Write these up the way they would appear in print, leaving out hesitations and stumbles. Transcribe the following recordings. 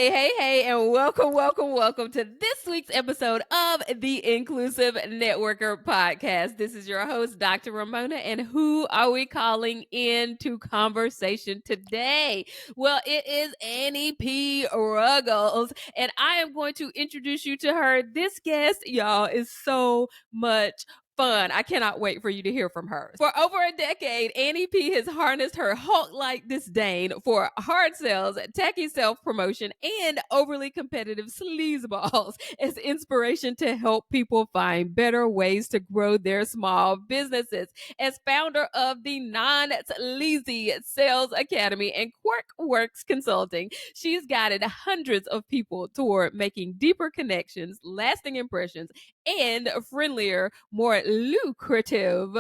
Hey, and welcome to this week's episode of the Inclusive Networker podcast. This is your host, Dr. Ramona, and who are we calling into conversation today? Well, it is Annie P Ruggles, and I am going to introduce you to her. This guest, y'all, is so much fun. I cannot wait for you to hear from her. For over a decade, Annie P has harnessed her Hulk-like disdain for hard sales, tacky self-promotion, and overly competitive sleazeballs as inspiration to help people find better ways to grow their small businesses. As founder of the Non-Sleazy Sales Academy and Quirkworks Consulting, she's guided hundreds of people toward making deeper connections, lasting impressions, and friendlier, more lucrative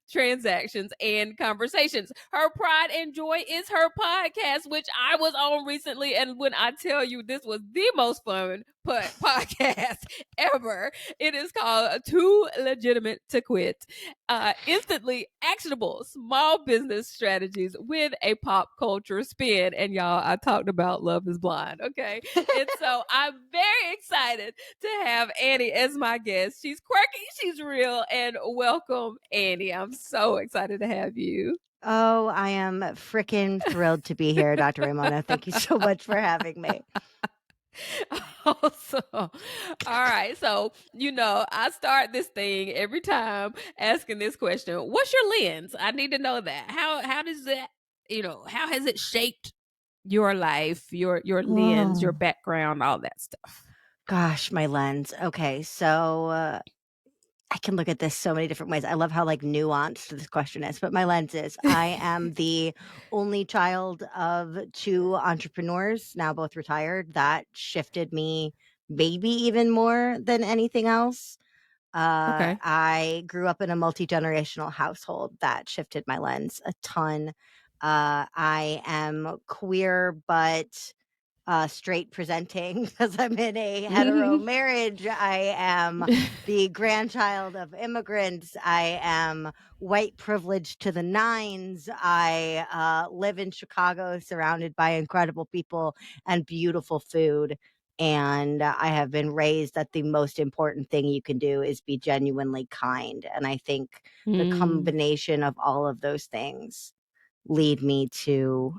transactions and conversations. Her pride and joy is her podcast, which I was on recently. And when I tell you this was the most fun podcast ever, it is called Too Legitimate to Quit. Instantly actionable small business strategies with a pop culture spin. And y'all, I talked about Love is Blind, okay? And so I'm very excited to have Annie as my guest. She's quirky, she's real, and welcome, Annie. I'm so excited to have you. Oh, I am freaking thrilled to be here, Dr. Ramona. Thank you so much for having me. Awesome. All right. So, I start this thing every time asking this question. What's your lens? I need to know that. How does that, how has it shaped your life, your lens, your Oh, background, all that stuff? gosh, my lens. Okay, so I can look at this so many different ways. I love how nuanced this question is, but my lens is I am the only child of two entrepreneurs, now both retired. That shifted me maybe even more than anything else. Okay. I grew up in a multi-generational household. That shifted my lens a ton. I am queer, but straight presenting because I'm in a hetero marriage. I am the grandchild of immigrants. I am white privileged to the nines. I live in Chicago surrounded by incredible people and beautiful food. And I have been raised that the most important thing you can do is be genuinely kind. And I think the Mm, combination of all of those things lead me to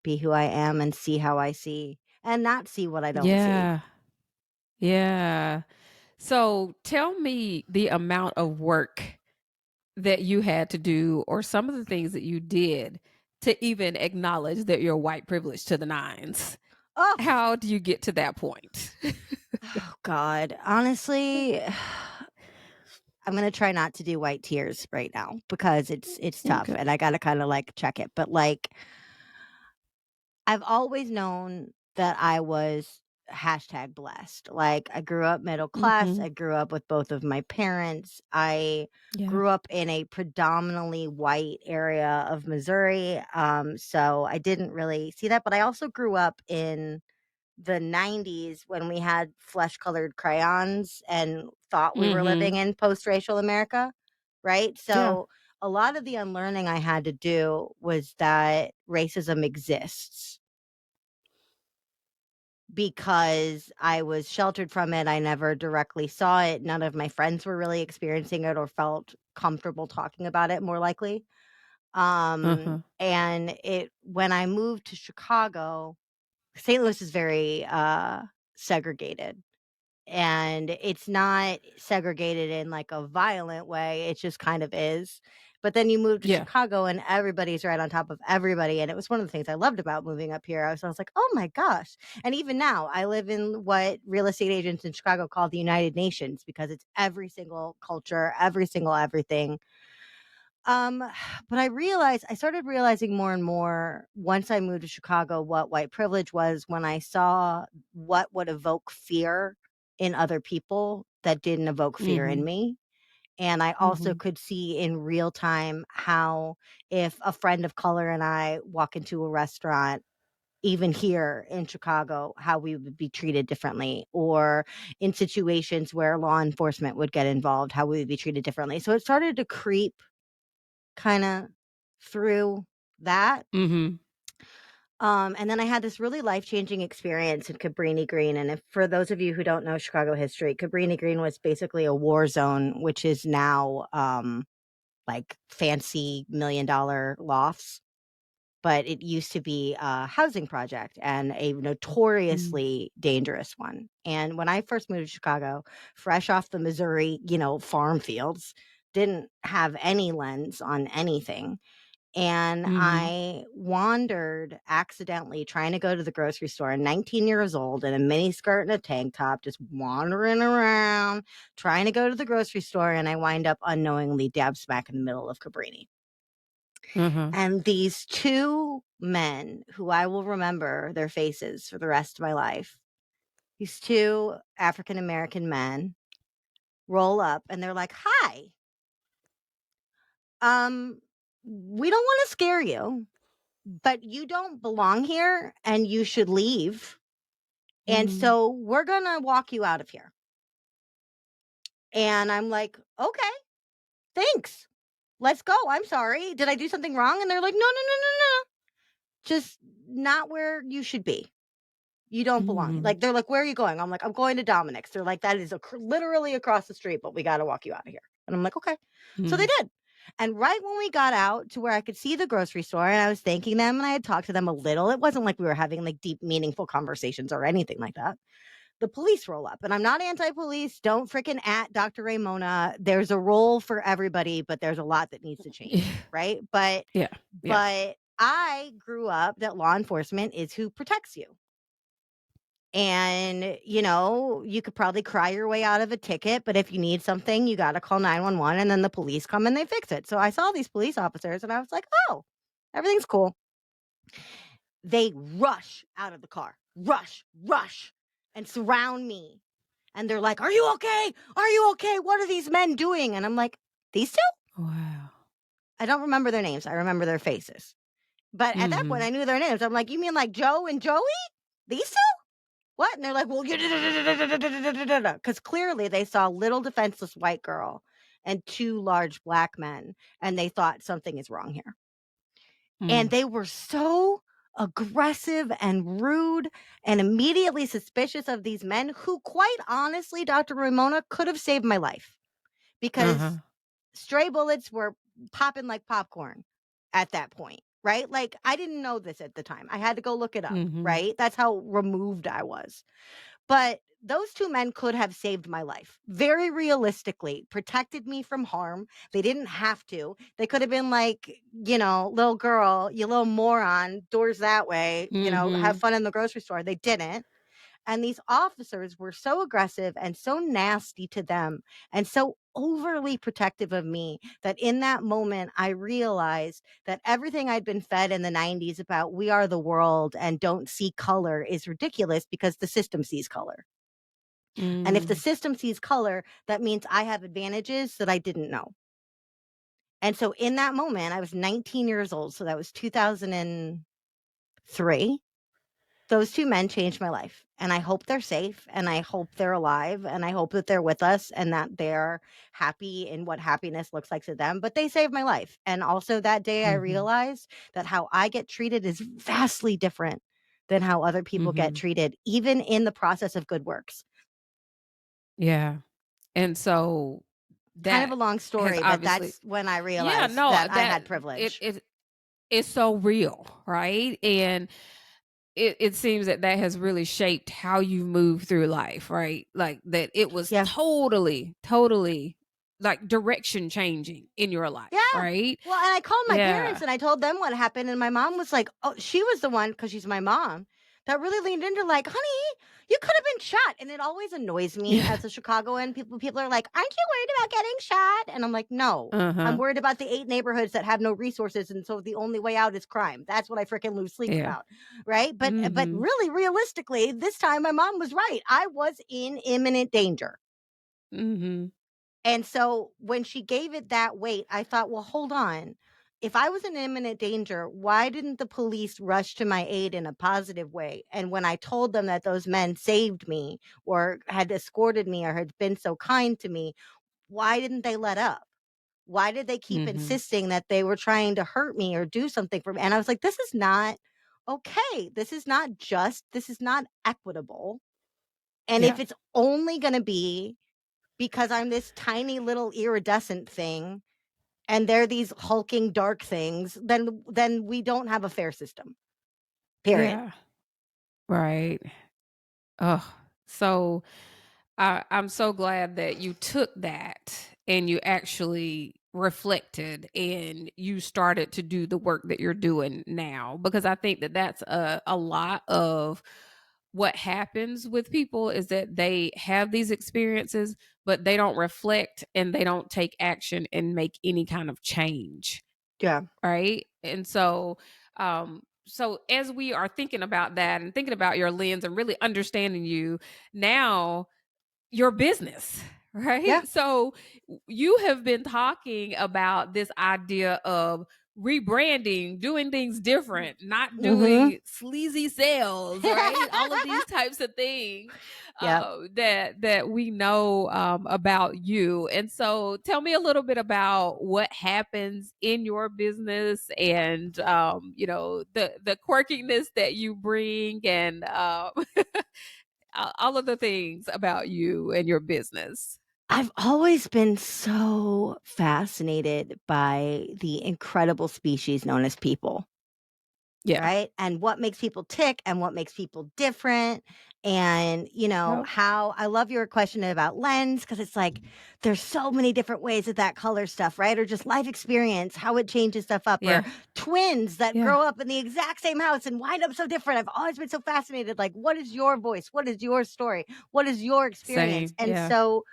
be who I am and see how I see and not see what I don't see. yeah. Yeah. So tell me the amount of work that you had to do or some of the things that you did to even acknowledge that you're white privileged to the nines. Oh, How do you get to that point? oh God. Honestly, I'm gonna try not to do white tears right now because it's tough Okay. and I gotta kind of check it. But I've always known that I was #blessed. I grew up middle class. Mhm. I grew up with both of my parents. I Yeah. grew up in a predominantly white area of Missouri. So I didn't really see that. But I also grew up in the 90s when we had flesh colored crayons and thought we were living Mhm. in post racial America. Right. Yeah. So a lot of the unlearning I had to do was that racism exists because I was sheltered from it. I never directly saw it. None of my friends were really experiencing it or felt comfortable talking about it, more likely. Uh-huh. And it when I moved to Chicago, St. Louis is very segregated. And it's not segregated in a violent way, it just kind of is. But then you move to Yeah. Chicago and everybody's right on top of everybody, and it was one of the things I loved about moving up here. I was like, "Oh my gosh." And even now, I live in what real estate agents in Chicago call the United Nations because it's every single culture, every single everything. Um, but I started realizing more and more once I moved to Chicago what white privilege was when I saw what would evoke fear in other people that didn't evoke fear in Mhm. me. And I also Mhm. could see in real time how if a friend of color and I walk into a restaurant, even here in Chicago, how we would be treated differently, or in situations where law enforcement would get involved, how we would be treated differently. So it started to creep kinda through that. Mhm. And then I had this really life-changing experience in Cabrini Green. And if for those of you who don't know Chicago history, Cabrini Green was basically a war zone, which is now like fancy $1 million lofts. But it used to be a housing project and a Mm. notoriously dangerous one. And when I first moved to Chicago, fresh off the Missouri, farm fields, didn't have any lens on anything. And Mhm. I wandered accidentally trying to go to the grocery store, 19 years old in a mini skirt and a tank top, just wandering around trying to go to the grocery store. And I wind up unknowingly dab smack in the middle of Cabrini. Uh-huh. And these two men who I will remember their faces for the rest of my life, these two African American men roll up and they're like, "Hi, we don't want to scare you, but you don't belong here and you should leave. And Mhm. so we're going to walk you out of here." And I'm like, "Okay, thanks. Let's go. I'm sorry. Did I do something wrong?" And they're like, "No, no, no, no, no. Just not where you should be. You don't belong." Mhm. Like, they're like, "Where are you going?" I'm like, "I'm going to Dominic's." They're like, "That is literally across the street, but we got to walk you out of here." And I'm like, "Okay." So they Mhm. did. And right when we got out to where I could see the grocery store and I was thanking them and I had talked to them a little, it wasn't like we were having like deep, meaningful conversations or anything like that. The police roll up, and I'm not anti-police. Don't freaking at Dr. Ramona. There's a role for everybody, but there's a lot that needs to change, right? But Yeah. Yeah. but I grew up that law enforcement is who protects you. And, you could probably cry your way out of a ticket, but if you need something, you got to call 911 and then the police come and they fix it. So I saw these police officers and I was like, "Oh, everything's cool." They rush out of the car, rush, and surround me. And they're like, "Are you okay? Are you okay? What are these men doing?" And I'm like, "These two?" Wow. I don't remember their names. I remember their faces. But at that point, Mhm. I knew their names. I'm like, "You mean like Joe and Joey? These two? What?" And they're like, "Well, because clearly they saw a little defenseless white girl and two large black men, and they thought something is wrong here." And Mm. they were so aggressive and rude and immediately suspicious of these men who, quite honestly, Dr. Ramona, could have saved my life Uh-huh. because stray bullets were popping like popcorn at that point, right? Like, I didn't know this at the time. I had to go look it up, Mhm. right? That's how removed I was. But those two men could have saved my life. Very realistically, protected me from harm. They didn't have to. They could have been like, "Little girl, you little moron, doors that way, have Mhm. fun in the grocery store." They didn't. And these officers were so aggressive and so nasty to them and so overly protective of me that in that moment, I realized that everything I'd been fed in the 90s about we are the world and don't see color is ridiculous because the system sees color. And if the Mm. system sees color, that means I have advantages that I didn't know. And so in that moment, I was 19 years old. So that was 2003. Those two men changed my life. And I hope they're safe and I hope they're alive and I hope that they're with us and that they're happy in what happiness looks like to them. But they saved my life. And also that day, I Mhm. realized that how I get treated is vastly different than how other people get Mhm. treated, even in the process of good works. Yeah. And so Kind of that a long has story, but obviously that's when I yeah, realized no, that I that had privilege. it it's so real, right? And it seems that that has really shaped how you move through life, right? Like that it was Yeah. totally like direction changing in your life, Yeah. right? Well, and I called my parents Yeah. and I told them what happened, and my mom was like, "Oh," she was the one, because she's my mom, that really leaned into like, "Honey, you could have been shot." And it always annoys me Yeah. as a Chicagoan. People are like, "Aren't you worried about getting shot?" And I'm like, "No. I'm Uh-huh. worried about the 8 neighborhoods that have no resources, and so the only way out is crime." That's what I freaking lose sleep Yeah. about, right? But Mhm. really realistically, this time my mom was right. I was in imminent danger. Mhm. And so when she gave it that weight, I thought, well, hold on. If I was in imminent danger, why didn't the police rush to my aid in a positive way? And when I told them that those men saved me or had escorted me or had been so kind to me, why didn't they let up? Why did they keep Mhm. insisting that they were trying to hurt me or do something for me? And I was like, this is not okay, this is not just, this is not equitable. And if Yeah. it's only going to be because I'm this tiny little iridescent thing and they're these hulking dark things, then we don't have a fair system. Period. Yeah. Right. Oh, so I'm so glad that you took that and you actually reflected and you started to do the work that you're doing now, because I think that that's a lot of what happens with people is that they have these experiences, but they don't reflect and they don't take action and make any kind of change. Yeah. Right? And so, so as we are thinking about that and thinking about your lens and really understanding you now, your business, Yeah. right? So you have been talking about this idea of rebranding, doing things different, not Mhm. doing sleazy sales, right? All of these types of things Yep. that we know about you. And so, tell me a little bit about what happens in your business, and the quirkiness that you bring, and all of the things about you and your business. I've always been so fascinated by the incredible species known as people. Yeah. Right? And what makes people tick and what makes people different. And, Yep. how I love your question about lens because it's like there's so many different ways that color stuff, right? Or just life experience, how it changes stuff up, or Yeah. twins that Yeah. grow up in the exact same house and wind up so different. I've always been so fascinated. Like, what is your voice? What is your story? What is your experience? Same. And Yeah. so,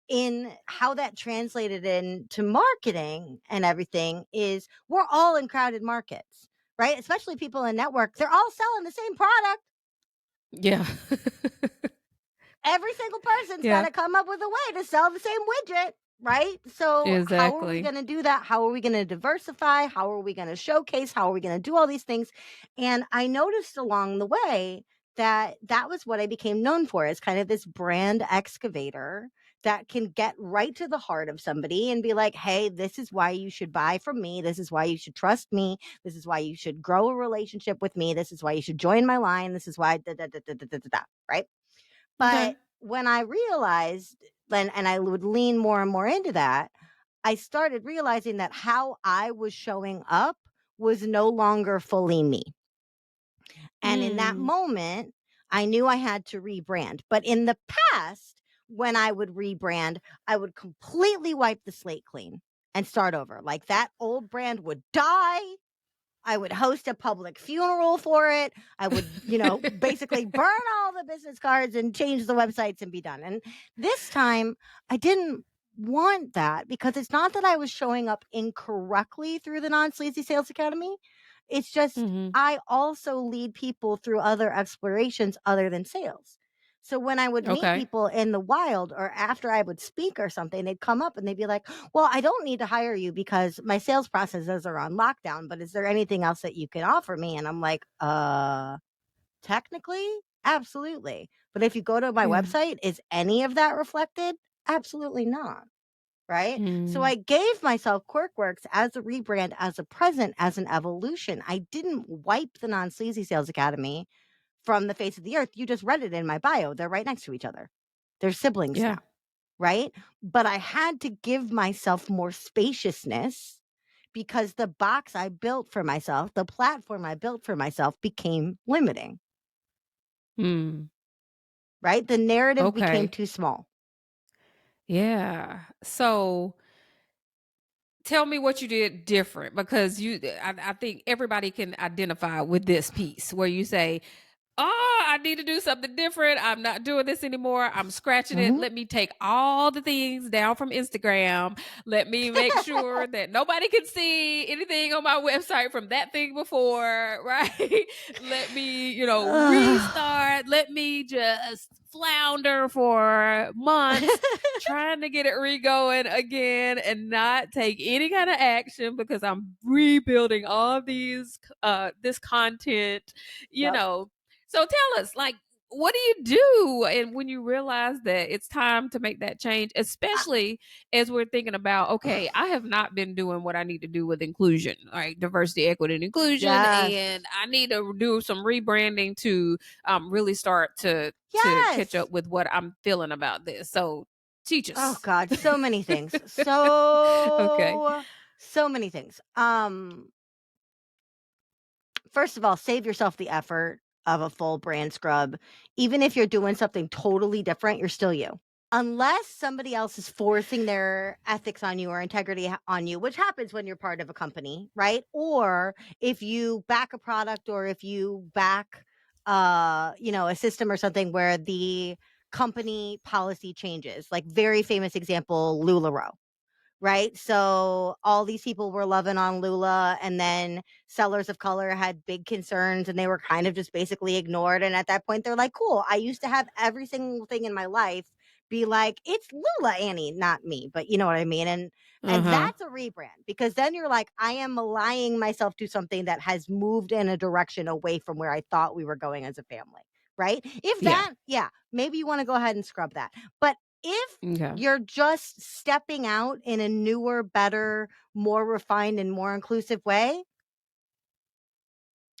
in how that translated into marketing and everything is we're all in crowded markets, right? Especially people in network, they're all selling the same product. Yeah. Every single person's got Yeah. to come up with a way to sell the same widget, right? So, how are we Exactly. going to do that? How are we going to diversify? How are we going to showcase? How are we going to do all these things? And I noticed along the way that that was what I became known for, as kind of this brand excavator that can get right to the heart of somebody and be like, hey, this is why you should buy from me. This is why you should trust me. This is why you should grow a relationship with me. This is why you should join my line. This is why, da, da, da, da, da, da, da, da, right? Okay. But when I realized, and I would lean more and more into that, I started realizing that how I was showing up was no longer fully me. And in that Mm. moment, I knew I had to rebrand. But in the past, when I would rebrand, I would completely wipe the slate clean and start over. Like that old brand would die. I would host a public funeral for it. I would, basically burn all the business cards and change the websites and be done. And this time I didn't want that because it's not that I was showing up incorrectly through the Non-Sleazy Sales Academy. It's just Mhm. I also lead people through other explorations other than sales. So when I would meet Okay. people in the wild or after I would speak or something, they'd come up and they'd be like, well, I don't need to hire you because my sales processes are on lockdown, but is there anything else that you can offer me? And I'm like, technically, absolutely. But if you go to my Yeah. website, is any of that reflected? Absolutely not. Right. So Mm. I gave myself Quirkworks as a rebrand, as a present, as an evolution. I didn't wipe the Non-Sleazy Sales Academy from the face of the earth. You just read it in my bio. They're right next to each other. They're siblings Yeah. now. Right? But I had to give myself more spaciousness because the box I built for myself, the platform I built for myself became limiting, Mm. right? The narrative became Okay. too small. Yeah. So, tell me what you did different, because I think everybody can identify with this piece where you say, oh, I need to do something different. I'm not doing this anymore. I'm scratching it. Mhm. Let me take all the things down from Instagram. Let me make sure that nobody can see anything on my website from that thing before, right? Let me, restart. Let me just flounder for months trying to get it re-going again and not take any kind of action because I'm rebuilding all these this content, you Yep. know so tell us, like, what do you do and when you realize that it's time to make that change, Uh, especially as we're thinking about, okay, I have not been doing what I need to do with inclusion, right? Diversity, equity, and inclusion, and yes. I need to do some rebranding to really start to catch Yes. up with what I'm feeling about this. So teach Oh us. God, so many things. Okay. So many things. First of all, save yourself the effort of a full brand scrub. Even if you're doing something totally different, you're still you. Unless somebody else is forcing their ethics on you or integrity on you, which happens when you're part of a company, right? Or if you back a product or if you back a system or something where the company policy changes. Like very famous example, LuLaRoe, right? So all these people were loving on Lula, and then sellers of color had big concerns and they were kind of just basically ignored. And at that point, they're like, cool, I used to have every single thing in my life be like, it's Lula, Annie, not me, but you know what I mean? And Uh-huh. that's a rebrand, because then you're like, I am aligning myself to something that has moved in a direction away from where I thought we were going as a family, right? If Yeah. that, yeah, maybe you want to go ahead and scrub that. But if Okay. you're just stepping out in a newer, better, more refined, and more inclusive way,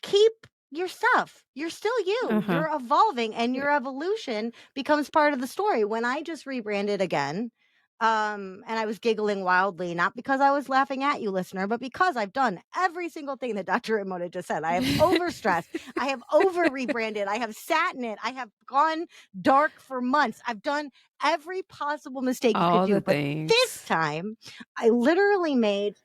keep your stuff. You're still you. Uh-huh. You're evolving, and Yeah. your evolution becomes part of the story. When I just rebranded again, and I was giggling wildly, not because I was laughing at you, listener, but because I've done every single thing that Dr. Ramona just said. I have overstressed. I have over rebranded. I have sat in it. I have gone dark for months. I've done every possible mistake you could All the do. But this things. time, I literally made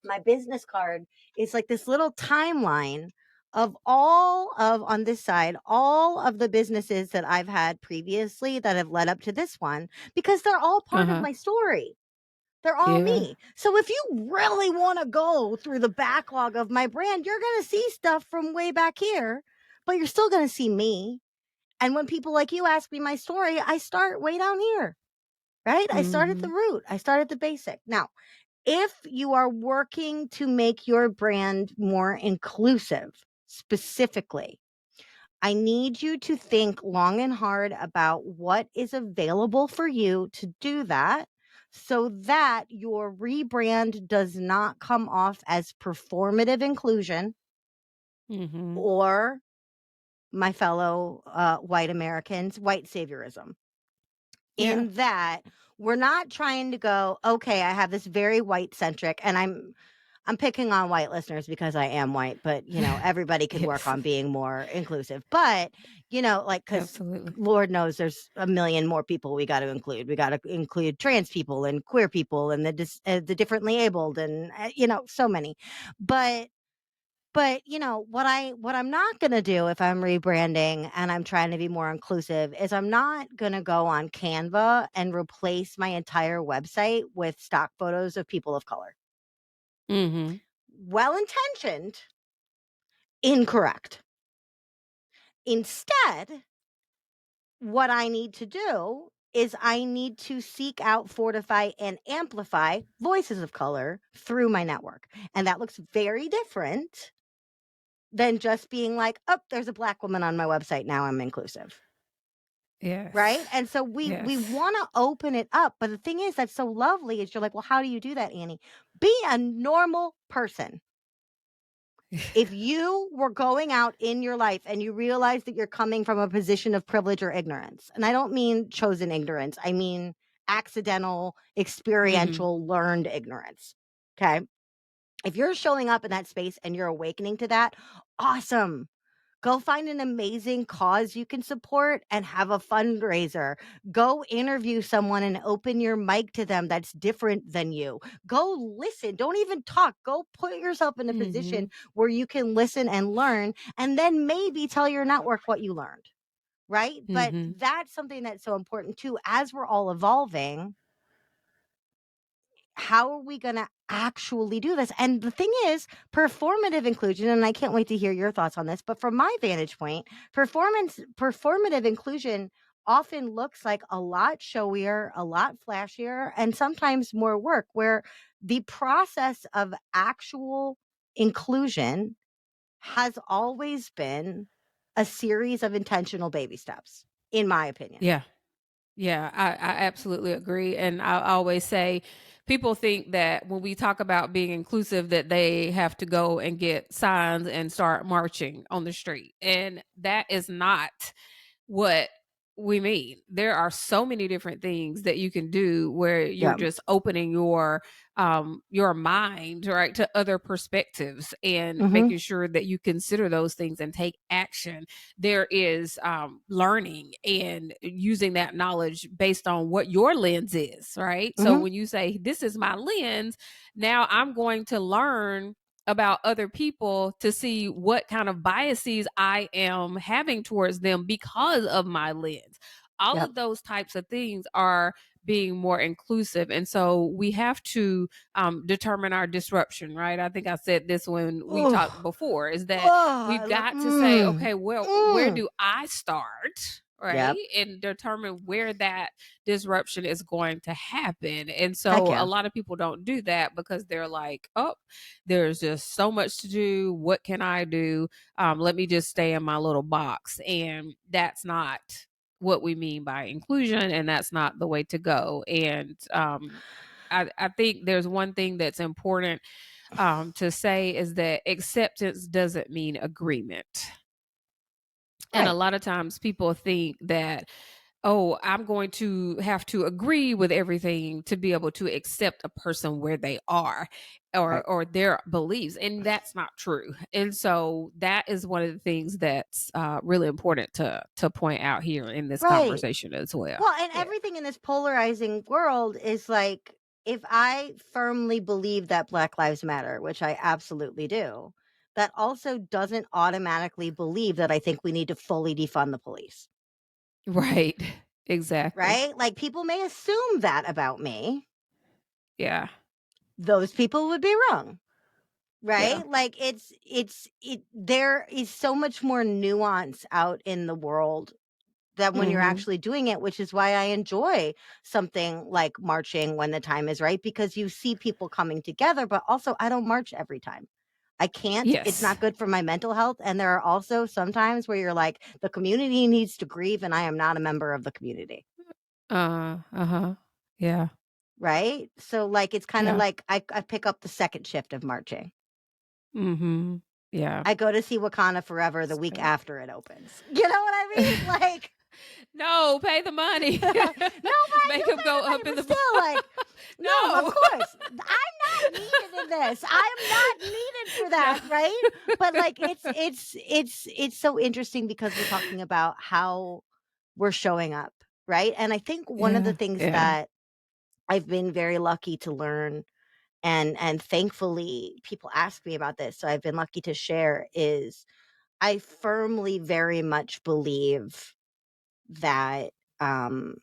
my business card is like this little timeline of all of on this side, all of the businesses that I've had previously that have led up to this one, because they're all part of Uh-huh. my story. They're all Yeah. me. So if you really want to go through the backlog of my brand, you're going to see stuff from way back here, but you're still going to see me. And when people like you ask me my story, I start way down here, right? I start at the Mhm. root. I start at the basic. Now, if you are working to make your brand more inclusive, specifically, I need you to think long and hard about what is available for you to do that, so that your rebrand does not come off as performative inclusion Mhm. or, my fellow white Americans, white saviorism. Yeah. In that we're not trying to go, okay, I have this very white centric, and I'm picking on white listeners because I am white, but everybody can work Yes. on being more inclusive. But, like, because Absolutely. Lord knows there's a million more people we got to include. We got to include trans people and queer people and the differently abled and, so many. But what I'm not gonna do if I'm rebranding and I'm trying to be more inclusive is I'm not gonna go on Canva and replace my entire website with stock photos of people of color. Mhm. Well-intentioned, incorrect. Instead, what I need to do is I need to seek out, fortify, and amplify voices of color through my network. And that looks very different than just being like, "Oh, there's a Black woman on my website, now I'm inclusive." Right? Yes. And so we Yes. wanna open it up, but the thing is that's so lovely is you're like, "Well, how do you do that, Annie?" Be a normal person. If you were going out in your life and you realize that you're coming from a position of privilege or ignorance, and I don't mean chosen ignorance, I mean accidental, Mhm. experiential, learned ignorance, okay? If you're showing up in that space and you're awakening to that, awesome. Go find an amazing cause you can support and have a fundraiser. Go interview someone and open your mic to them that's different than you. Go listen. Don't even talk. Go put yourself in a position Mhm. where you can listen and learn, and then maybe tell your network what you learned. Right. But Mhm. that's something that's so important too. As we're all evolving, how are we going to actually do this? And the thing is, performative inclusion, and I can't wait to hear your thoughts on this, but from my vantage point, performative inclusion often looks like a lot showier, a lot flashier, and sometimes more work, where the process of actual inclusion has always been a series of intentional baby steps, in my opinion. Yeah. Yeah, I absolutely agree. And I always say people think that when we talk about being inclusive, that they have to go and get signs and start marching on the street. And that is not what we mean. There are so many different things that you can do where you're Yeah. just opening your mind, right, to other perspectives and Mhm. making sure that you consider those things and take action. There is learning and using that knowledge based on what your lens is, right? So Mhm. when you say this is my lens, now I'm going to learn about other people to see what kind of biases I am having towards them because of my lens. All Yep. of those types of things are being more inclusive. And so we have to determine our disruption, right? I think I said this when we Oh, talked before is that we've oh, got to say, okay, well, where do I start? Right. Yep. And determine where that disruption is going to happen. And Heck so a yeah. lot of people don't do that because they're like, oh, there's just so much to do. What can I do? Let me just stay in my little box. And that's not what we mean by inclusion. And that's not the way to go. And I think there's one thing that's important to say is that acceptance doesn't mean agreement. And a Right. lot of times people think that, oh, I'm going to have to agree with everything to be able to accept a person where they are Right. or their beliefs. And that's not true. And so that is one of the things that's really important to point out here in this Right. conversation as well. Well, and Yeah. everything in this polarizing world is like, if I firmly believe that Black Lives Matter, which I absolutely do, that also doesn't automatically believe that I think we need to fully defund the police, Right. Exactly. right? Like, people may assume that about me. Yeah. Those people would be wrong, Yeah. right? Like, there is so much more nuance out in the world than when you're Mhm. actually doing it, which is why I enjoy something like marching when the time is right, because you see people coming together. But also, I don't march every time. I can't. It's Yes. not good for my mental health. And there are also some times where you're like, the community needs to grieve, and I am not a member of the community. Uh-huh. Yeah. Right. So, like, it's kind of Yeah. like I pick up the second shift of marching. Mhm. Yeah. I go to see Wakanda Forever the That's week great. after it opens. You know what I mean? Like, No, pay the money. no, but Make you him pay go the money, up in but the still, like, no, of No. course, I'm not needed in this. I am not needed for No. that, right? But like, it's so interesting because we're talking about how we're showing up, right? And I think one of the Yeah, things yeah. that I've been very lucky to learn, and thankfully people ask me about this, so I've been lucky to share, is I firmly very much believe that um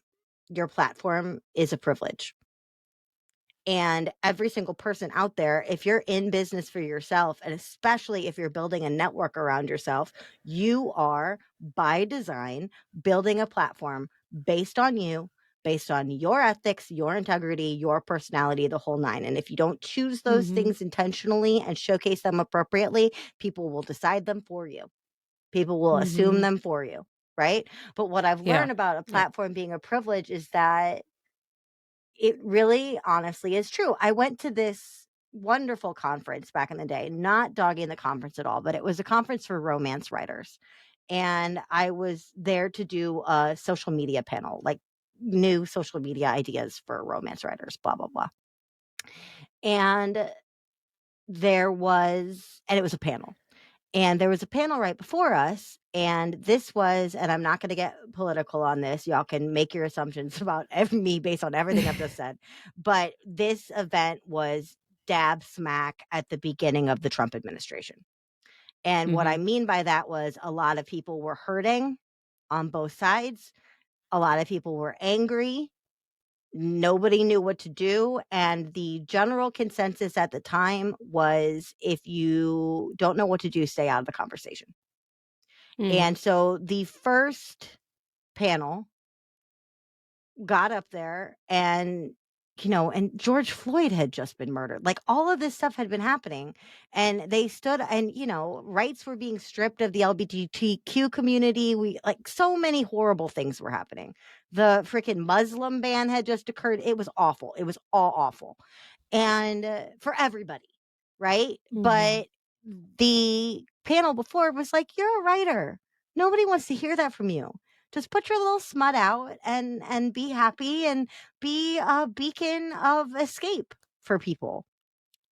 your platform is a privilege. And every single person out there, if you're in business for yourself, and especially if you're building a network around yourself, you are by design building a platform based on you, based on your ethics, your integrity, your personality, the whole nine. And if you don't choose those Mhm. things intentionally and showcase them appropriately, people will decide them for you. People will assume Mhm. them for you. Right. But what I've Yeah. learned about a Yeah. platform being a privilege is that it really honestly is true. I went to this wonderful conference back in the day, not dogging the conference at all, but it was a conference for romance writers. And I was there to do a social media panel, like new social media ideas for romance writers, blah, blah, blah. And and it was a panel. And there was a panel right before us, and this was, and I'm not gonna get political on this, y'all can make your assumptions about me based on everything I've just said, but this event was dab smack at the beginning of the Trump administration. And what I Mhm. mean by that was a lot of people were hurting on both sides, a lot of people were angry, nobody knew what to do, and the general consensus at the time was, if you don't know what to do, stay out of the conversation. Mhm. And so the first panel got up there and and George Floyd had just been murdered. Like, all of this stuff had been happening, and they stood, and, rights were being stripped of the LGBTQ community. So many horrible things were happening. The freaking Muslim ban had just occurred. It was awful. It was all awful. And for everybody, right? Mhm. But the panel before was like, "You're a writer. Nobody wants to hear that from you. Just put your little smut out and be happy and be a beacon of escape for people."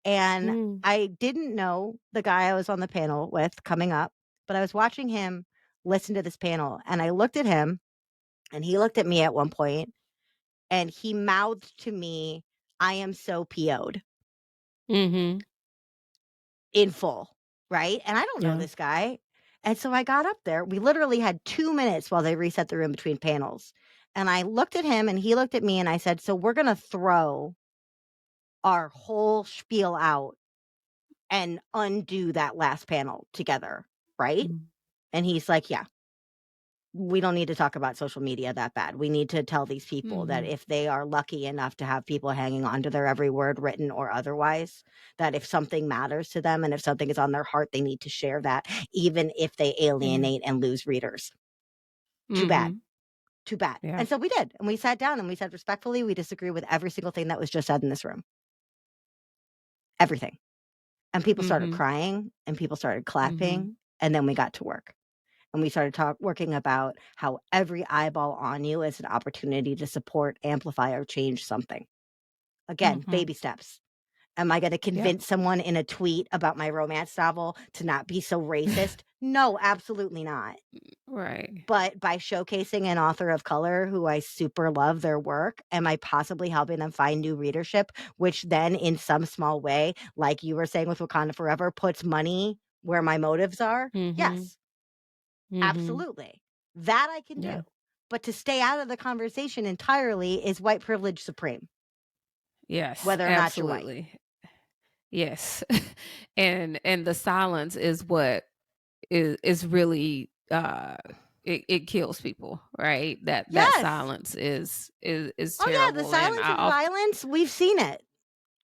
And Mm. I didn't know the guy I was on the panel with coming up, but I was watching him listen to this panel, and I looked at him, and he looked at me at one point, and he mouthed to me, "I am so PO'd," Mhm. in full, right? And I don't know Yeah. this guy. And so I got up there. We literally had 2 minutes while they reset the room between panels. And I looked at him and he looked at me, and I said, "So we're going to throw our whole spiel out and undo that last panel together, right?" Mm. And he's like, "Yeah, we don't need to talk about social media that bad. We need to tell these people that Mhm. if they are lucky enough to have people hanging on to their every word, written or otherwise, that if something matters to them and if something is on their heart, they need to share that, even if they Yeah. alienate and lose readers." Too bad. Mhm. Too bad. Yeah. And so we did. And we sat down and we said, respectfully, we disagree with every single thing that was just said in this room. Everything. And people started Mhm. crying and people started Mhm. clapping. And then we got to work. And we started working about how every eyeball on you is an opportunity to support, amplify, or change something. Again, Mhm. baby steps. Am I going to Yep. convince someone in a tweet about my romance novel to not be so racist? No, absolutely not. Right. But by showcasing an author of color who I super love their work, am I possibly helping them find new readership, which then, in some small way, like you were saying with Wakanda Forever, puts money where my motives are? Mhm. Yes. Mhm. Absolutely. That I can do. Yeah. But to stay out of the conversation entirely is white privilege supreme, Yes, whether or not you're white. absolutely. Yes. And the silence is what is really it kills people, right? That Yes. silence is Oh, yeah, the terrible, and silence I is often violence. We've seen it.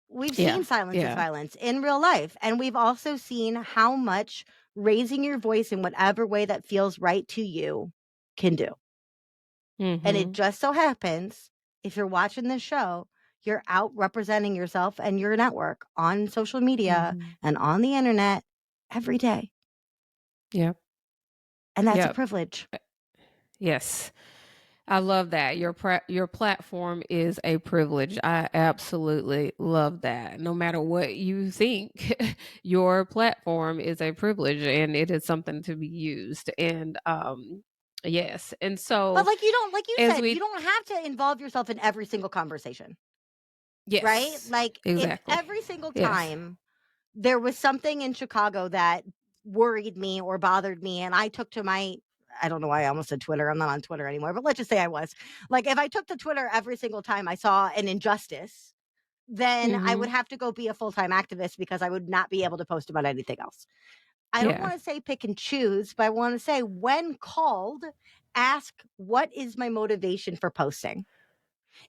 We've yeah. seen silence is Yeah. violence in real life. And we've also seen how much raising your voice in whatever way that feels right to you can do. And it Mhm. just so happens, if you're watching this show, you're out representing yourself and your network on social media Mhm. and on the internet every day. Yep. And that's a Yep. privilege. Yes. I love that. Your platform is a privilege. I absolutely love that. No matter what you think, your platform is a privilege and it is something to be used. And yes. And But so like you as said, you we don't have to involve yourself in every single conversation, right? yes. Like, if Exactly. every single Yes. time there was something in Chicago that worried me or bothered me, and I took to my, I don't know why I almost said Twitter. I'm not on Twitter anymore, but let's just say I was. Like, if I took to Twitter every single time I saw an injustice, then I would Mhm. have to go be a full-time activist because I would not be able to post about anything else. I don't Yeah. want to say pick and choose, but I want to say, when called, ask, what is my motivation for posting?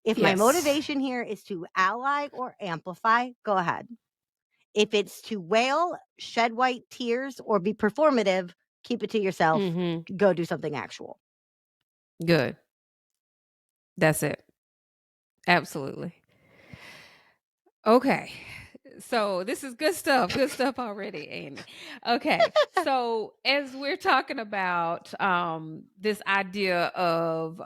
If my Yes. motivation here is to ally or amplify, go ahead. If it's to wail, shed white tears, or be performative, keep it to yourself. Mhm. Go do something actual. Good. That's it. Absolutely. Okay. So this is good stuff. Good stuff already, Annie. Okay. So as we're talking about this idea of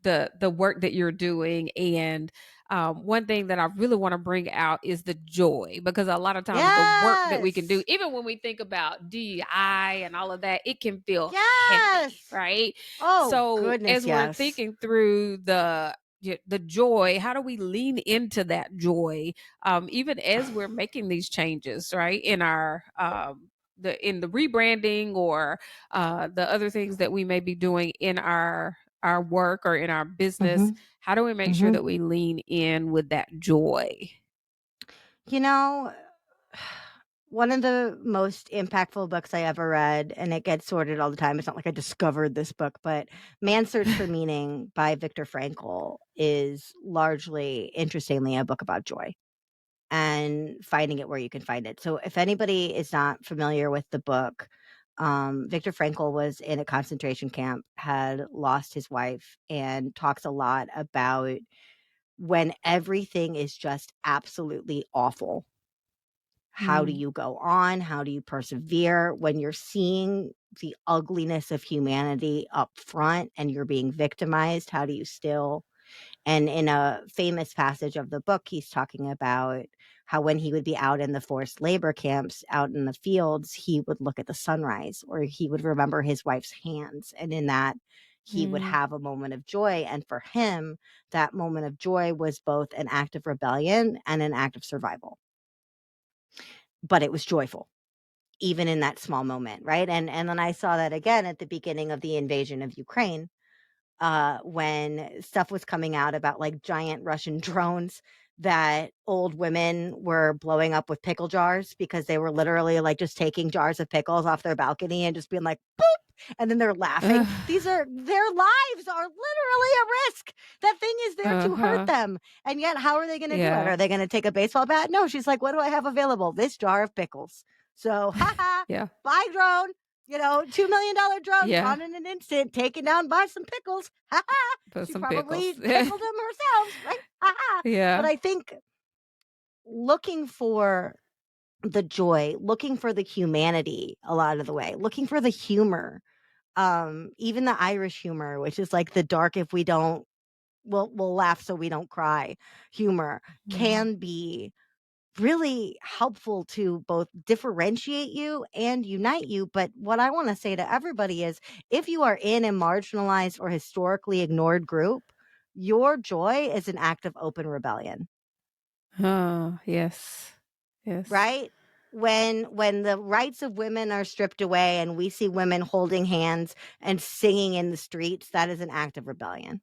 the work that you're doing, and one thing that I really want to bring out is the joy, because a lot of times the work that we can do, Yes. even when we think about DEI and all of that, it can feel heavy, Yes. right? Oh, So goodness, as we're yes. thinking through the joy, how do we lean into that joy, even as we're making these changes, right? In our in the rebranding, or the other things that we may be doing in our work or in our business. Mhm. How do we make sure Mhm. that we lean in with that joy? You know, One of the most impactful books I ever read, and it gets sorted all the time. It's not like I discovered this book, but Man's Search for Meaning by Viktor Frankl is largely, interestingly, a book about joy and finding it where you can find it. So if anybody is not familiar with the book, Viktor Frankl was in a concentration camp, had lost his wife, and talks a lot about when everything is just absolutely awful. How do you go on? How do you persevere when you're seeing the ugliness of humanity up front and you're being victimized? How do you still? And in a famous passage of the book, he's talking about how when he would be out in the forced labor camps, out in the fields, he would look at the sunrise, or he would remember his wife's hands. And in that, he would have a moment of joy. And for him, that moment of joy was both an act of rebellion and an act of survival. But it was joyful, even in that small moment, right? And then I saw that again at the beginning of the invasion of Ukraine, when stuff was coming out about like giant Russian drones that old women were blowing up with pickle jars because they were literally like just taking jars of pickles off their balcony and just being like, boop, and then they're laughing. Their lives are literally a risk. That thing is there to hurt them. And yet, how are they going to do it? Are they going to take a baseball bat? No, she's like, what do I have available? This jar of pickles. So, Yeah. buy drone. $2 million drone Yeah. gone in an instant, taken down by some pickles. Put She some probably pickles. pickled them herself, right? But Yeah. I think looking for the joy, looking for the humanity a lot of the way, looking for the humor, even the Irish humor, which is like the dark if we don't, we'll laugh so we don't cry humor, can be really helpful to both differentiate you and unite you. But what I want to say to everybody is, if you are in a marginalized or historically ignored group, your joy is an act of open rebellion, Yes. Yes. right? When the rights of women are stripped away and we see women holding hands and singing in the streets, that is an act of rebellion.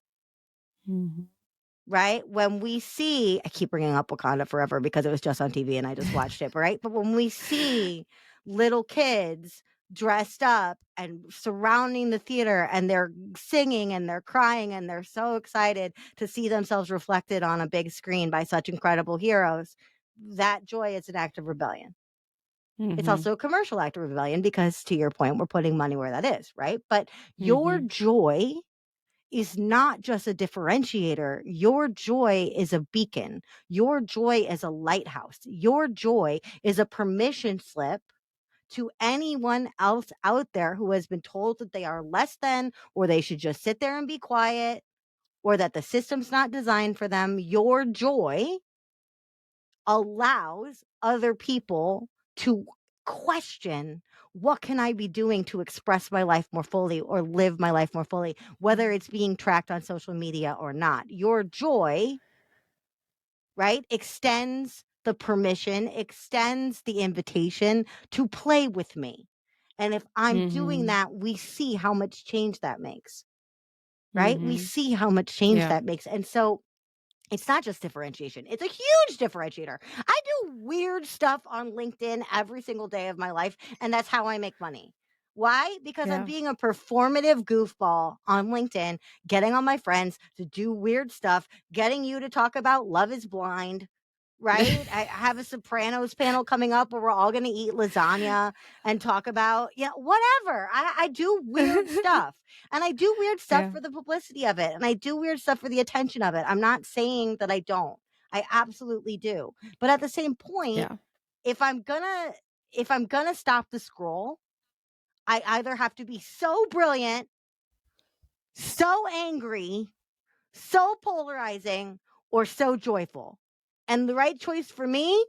Right? When we see, I keep bringing up Wakanda Forever because it was just on TV and I just watched it, right? But when we see little kids dressed up and surrounding the theater and they're singing and they're crying and they're so excited to see themselves reflected on a big screen by such incredible heroes, that joy is an act of rebellion. It's also a commercial act of rebellion because, to your point, we're putting money where that is, right? But your joy is not just a differentiator. Your joy is a beacon. Your joy is a lighthouse. Your joy is a permission slip to anyone else out there who has been told that they are less than, or they should just sit there and be quiet, or that the system's not designed for them. Your joy allows other people to question, what can I be doing to express my life more fully or live my life more fully, whether it's being tracked on social media or not. Your joy, right, extends the permission, extends the invitation to play with me. And if I'm doing that, we see how much change that makes, right? We see how much change that makes. And so it's not just differentiation. It's a huge differentiator. I do weird stuff on LinkedIn every single day of my life, and that's how I make money. Why? Because I'm being a performative goofball on LinkedIn, getting on my friends to do weird stuff, getting you to talk about Love is Blind, right? I have a Sopranos panel coming up where we're all going to eat lasagna and talk about, whatever. I do weird stuff. And I do weird stuff for the publicity of it. And I do weird stuff for the attention of it. I'm not saying that I don't. I absolutely do. But at the same point, if I'm gonna stop the scroll, I either have to be so brilliant, so angry, so polarizing, or so joyful. And the right choice for me,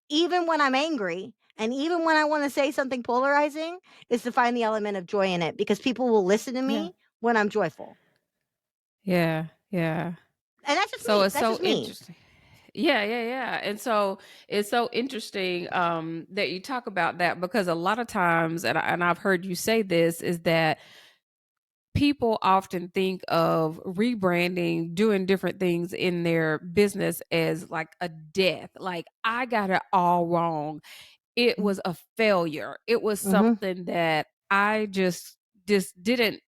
even when I'm angry and even when I want to say something polarizing, is to find the element of joy in it, because people will listen to me when I'm joyful. Yeah. And that's just So me. it's That's so just me. interesting. Yeah. And so it's so interesting that you talk about that, because a lot of times, and I've heard you say this, is that people often think of rebranding, doing different things in their business as like a death. Like, I got it all wrong. it Mhm. was a failure. It was Mhm. something that I just didn't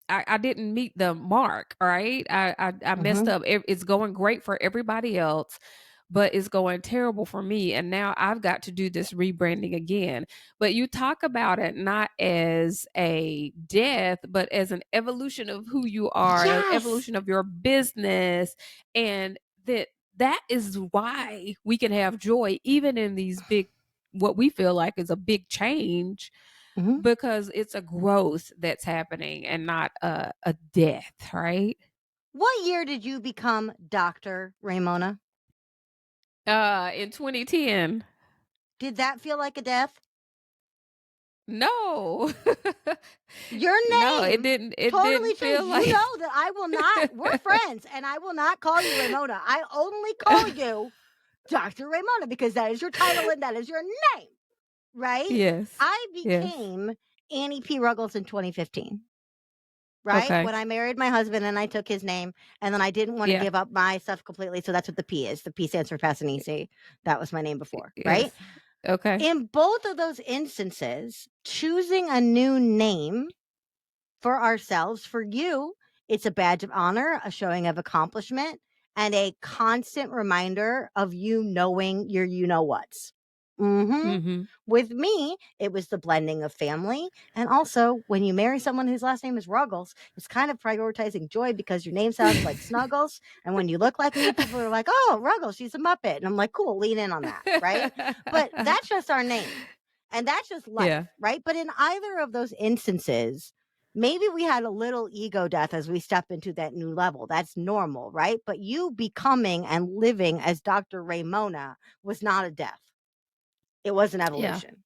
I didn't meet the mark, right? I messed Mhm. up. It's going great for everybody else, but it's going terrible for me. And now I've got to do this rebranding again. But you talk about it not as a death, but as an evolution of who you are, an Yes. evolution of your business, and that is why we can have joy even in these big, what we feel like is a big change, Mhm. because it's a growth that's happening and not a death, right? What year did you become Dr. Ramona? In 2010. Did that feel like a death? No. Your No, it name didn't it totally didn't changed. feel You like know that I will not, we're friends, and I will not call you Ramona. I only call you Dr. Ramona because that is your title and that is your name, right? Yes. I Yes. became Annie P Ruggles in 2015, right? Okay. When I married my husband and I took his name, and then I didn't want to Yeah. give up my stuff completely. So that's what the P is. The P stands for Passanisi. That was my name before, right? Yes. Okay. In both of those instances, choosing a new name for ourselves, for you, it's a badge of honor, a showing of accomplishment, and a constant reminder of you knowing your you know what's. Hmm. Mhm. With me, it was the blending of family. And also, when you marry someone whose last name is Ruggles, it's kind of prioritizing joy because your name sounds like Snuggles. And when you look like me, people are like, oh, Ruggles, she's a Muppet. And I'm like, cool, lean in on that. Right. But that's just our name. And that's just life. Yeah. Right. But in either of those instances, maybe we had a little ego death as we step into that new level. That's normal, right? But you becoming and living as Dr. Ramona was not a death. It was an Yeah. evolution,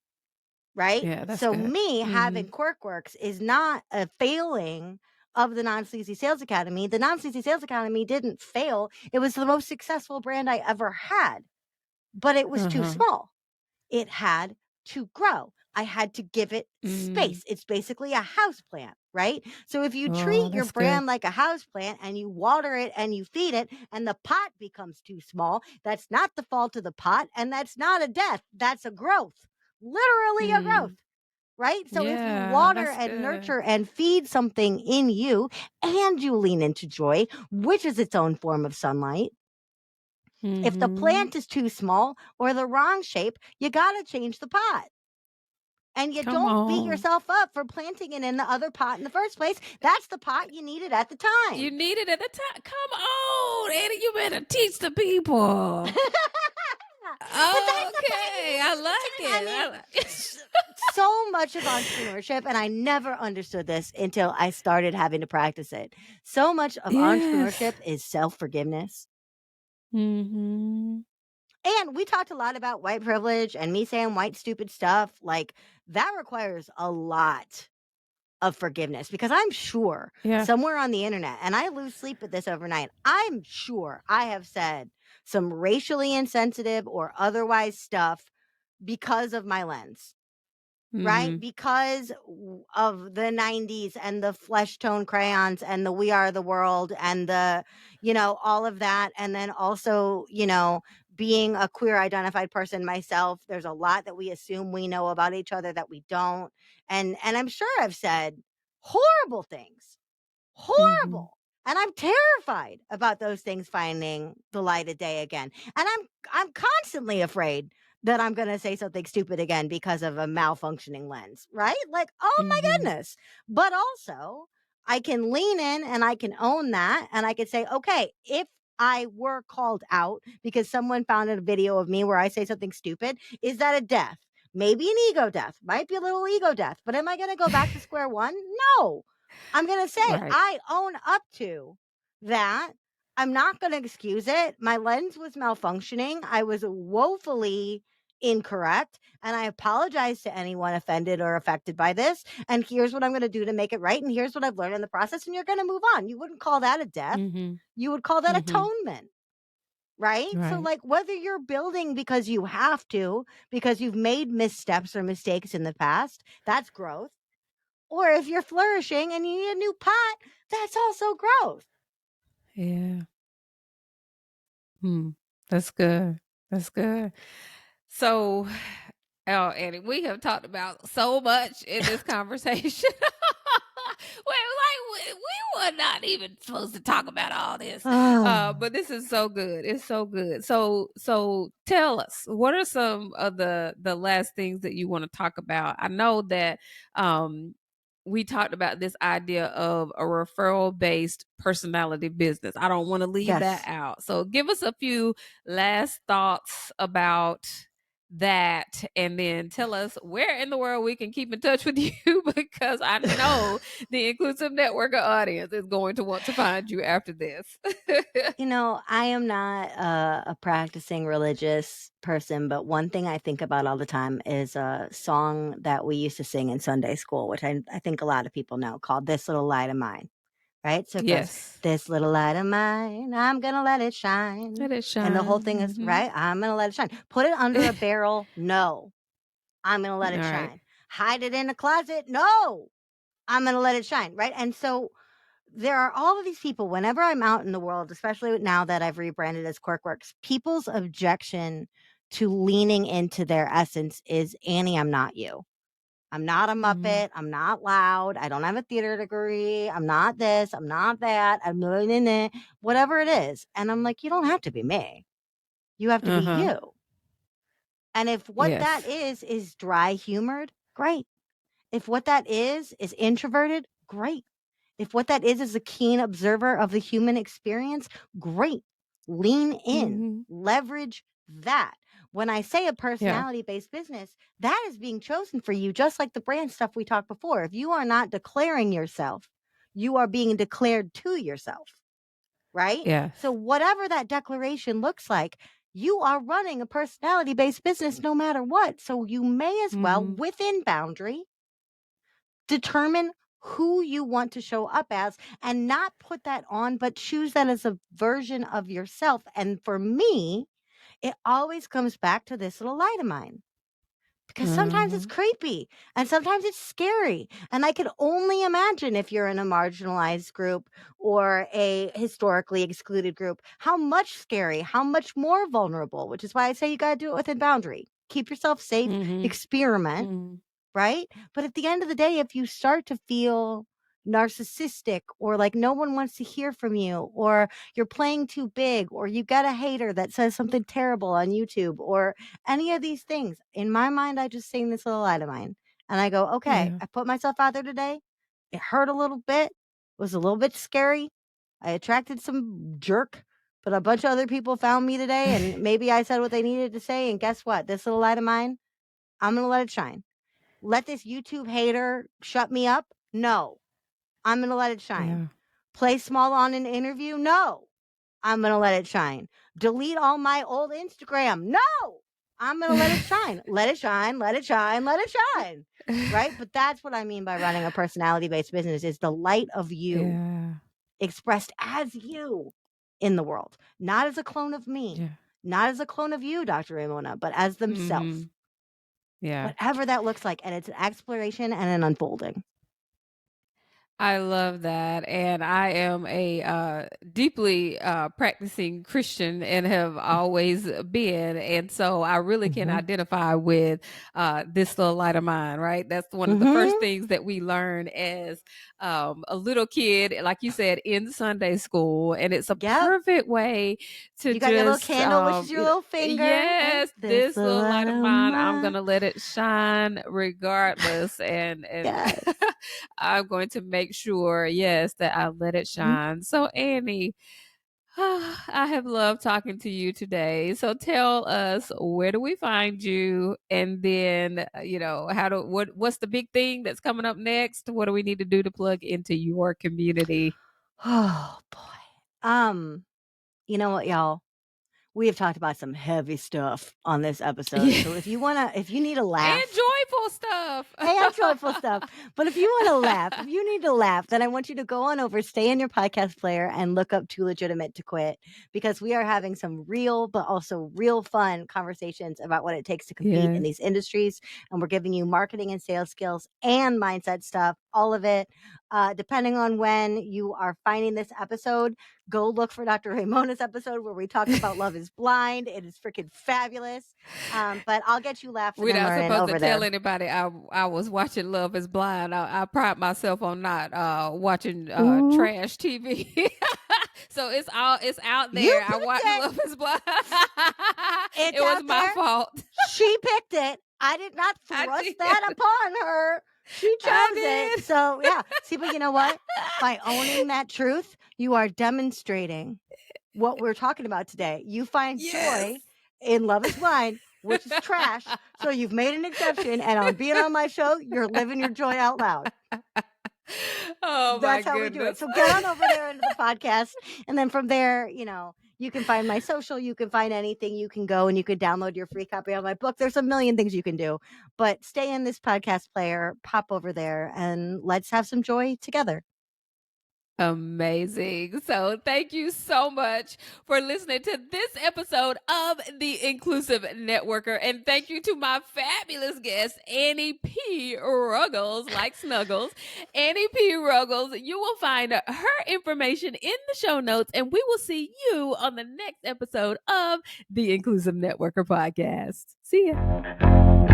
right? Yeah, that's So good. me having Mhm. Quirkworks is not a failing of the Non-Sleazy Sales Academy. The Non-Sleazy Sales Academy didn't fail. It was the most successful brand I ever had, but it was too Uh-huh. small. It had to grow. I had to give it Mm. space. It's basically a house plant, right? So if you Oh, treat your that's good. brand like a house plant and you water it and you feed it and the pot becomes too small, that's not the fault of the pot and that's not a death. That's a growth. Literally a growth. Mm. Right? So if you Yeah, water that's and good. nurture and feed something in you and you lean into joy, which is its own form of sunlight, if the Mhm. plant is too small or the wrong shape, you got to change the pot. And you Come don't beat on. yourself up for planting it in the other pot in the first place. That's the pot you needed at the You time. need it at the time. Come on, Eddie, you better teach the people. But that's the pot you Okay, I needed at the like time. I it. mean, I like so much of entrepreneurship, and I never understood this until I started having to practice it. So much of Yes. entrepreneurship is self forgiveness. Mhm. And we talked a lot about white privilege and me saying white stupid stuff. Like, that requires a lot of forgiveness because I'm sure Yeah. somewhere on the internet, and I lose sleep at this overnight, I'm sure I have said some racially insensitive or otherwise stuff because of my lens, right? Mhm. Because of the 90s and the flesh tone crayons and the We Are the World and the, all of that. And then also, being a queer identified person myself, there's a lot that we assume we know about each other that we don't. And I'm sure I've said horrible things, Mhm. horrible. And I'm terrified about those things finding the light of day again. And I'm constantly afraid that I'm going to say something stupid again because of a malfunctioning lens, right? Like, oh my Mhm. goodness. But also, I can lean in and I can own that and I can say, okay, if I were called out because someone found a video of me where I say something stupid, is that a death? Maybe an ego death, might be a little ego death, but am I going to go back to square one? No. I'm going to say Right. I own up to that. I'm not going to excuse it. My lens was malfunctioning. I was woefully incorrect. And I apologize to anyone offended or affected by this. And here's what I'm going to do to make it right. And here's what I've learned in the process. And you're going to move on. You wouldn't call that a death. Mhm. You would call that Mhm. atonement. Right. So, Right. like, whether you're building because you have to, because you've made missteps or mistakes in the past, that's growth. Or if you're flourishing and you need a new pot, that's also growth. Yeah. Hmm. That's good. That's good. So Oh, Annie, we have talked about so much in this conversation. We were not even supposed to talk about all this, Oh, but this is so good. It's so good. So tell us, what are some of the last things that you want to talk about? I know that um, we talked about this idea of a referral based personality business. I don't want to leave that yes. out. So give us a few last thoughts about that, and then tell us where in the world we can keep in touch with you because I know the inclusive networker audience is going to want to find you after this. I am not a practicing religious person, but one thing I think about all the time is a song that we used to sing in Sunday school, which I think a lot of people know, called This Little Light of Mine, right? So it goes, Yes. This little light of mine, I'm going to let it shine. Let it And the whole shine. thing is, Mhm. right? I'm going to let it shine. Put it under a barrel. No, I'm going to let All it right. shine. Hide it in a closet. No, I'm going to let it shine, right? And so there are all of these people, whenever I'm out in the world, especially now that I've rebranded as Quirkworks, people's objection to leaning into their essence is, Annie, I'm not you. I'm not a Mhm. Muppet. I'm not loud. I don't have a theater degree. I'm not this. I'm not that. I'm not, whatever it is. And I'm like, you don't have to be me. You have to be Uh-huh. you. And if what that Yes. is dry humored, great. If what that is introverted, great. If what that is a keen observer of the human experience, great. Lean in, Mhm. leverage that. When I say a Yeah. personality based business, that is being chosen for you, just like the brand stuff we talked before. If you are not declaring yourself, you are being declared to yourself, right? So, Yes. whatever that declaration looks like, you are running a personality based business no matter what. So, you may as well, Mhm. within boundary, determine who you want to show up as and not put that on, but choose that as a version of yourself. And for me, it always comes back to this little light of mine because sometimes it's Uh-huh. creepy and sometimes it's scary. And I can only imagine if you're in a marginalized group or a historically excluded group, how much scary, how much more vulnerable, which is why I say you got to do it within boundary. Keep yourself safe, Mhm. experiment, Mhm. right? But at the end of the day, if you start to feel narcissistic or like no one wants to hear from you, or you're playing too big, or you got a hater that says something terrible on YouTube, or any of these things, in my mind, I just sing this little light of mine and I go, okay, Yeah. I put myself out there today. It hurt a little bit, was a little bit scary. I attracted some jerk, but a bunch of other people found me today and maybe I said what they needed to say. And guess what? This little light of mine, I'm going to let it shine. Let this YouTube hater shut me up? No, I'm going to let it shine. Yeah. Play small on an interview? No, I'm going to let it shine. Delete all my old Instagram? No, I'm going to let it shine. Let it shine, let it shine, let it shine. Right? But that's what I mean by running a personality based business is the light of you Yeah. expressed as you in the world, not as a clone of me, Yeah. not as a clone of you, Dr. Ramona, but as themselves. Mhm. Yeah. Whatever that looks like. And it's an exploration and an unfolding. I love that. And I am a deeply practicing Christian and have always been. And so I really can Mhm. identify with this little light of mine, right? That's one of the first Mhm. things that we learn as a little kid, like you said, in Sunday school. And it's a Yep. perfect way to You got your little just, candle, which is your little finger, right? yes, This this little little light light of of mine, I'm going mine. to let it shine regardless. And Yes. I'm going to make sure, yes, that I let it Mhm. shine. So, Annie, I have loved talking to you today. So, tell us, where do we find you? And then, what's the big thing that's coming up next? What do we need to do to plug into your community? Oh, boy. You know what, y'all? We have talked about some heavy stuff on this episode. Yeah. So if you need a And laugh, joyful stuff. and joyful stuff. But if you want to laugh, if you need to laugh, then I want you to go on over, stay in your podcast player, and look up Too Legitimate to Quit because we are having some real, but also real fun conversations about what it takes to compete in Yes. these industries. And we're giving you marketing and sales skills and mindset stuff, all of it. Depending on when you are finding this episode, go look for Dr. Ramona's episode where we talked about Love is Blind. It is freaking fabulous. But I'll get you laughing We're and not learning supposed to over tell there. anybody I was watching Love is Blind. I pride myself on not watching Ooh. trash TV. So it's out You there. I picked watched it. Love is Blind. It's It was out my there. fault. She picked it. I did not I thrust did. that upon her. She I chose did. it. So, yeah. See, but you know what? By owning that truth, you are demonstrating what we're talking about today. You find joy Yes. in Love is Blind, which is trash. So you've made an exception. And on being on my show, you're living your joy out loud. Oh my That's how we do it. goodness. So get on over there into the podcast. And then from there, you can find my social, you can find anything. You can go and you can download your free copy of my book. There's a million things you can do, but stay in this podcast player, pop over there, and let's have some joy together. Amazing. So thank you so much for listening to this episode of The Inclusive Networker. And thank you to my fabulous guest, Annie P Ruggles, like Snuggles. Annie P Ruggles, you will find her information in the show notes, and we will see you on the next episode of The Inclusive Networker podcast. See ya.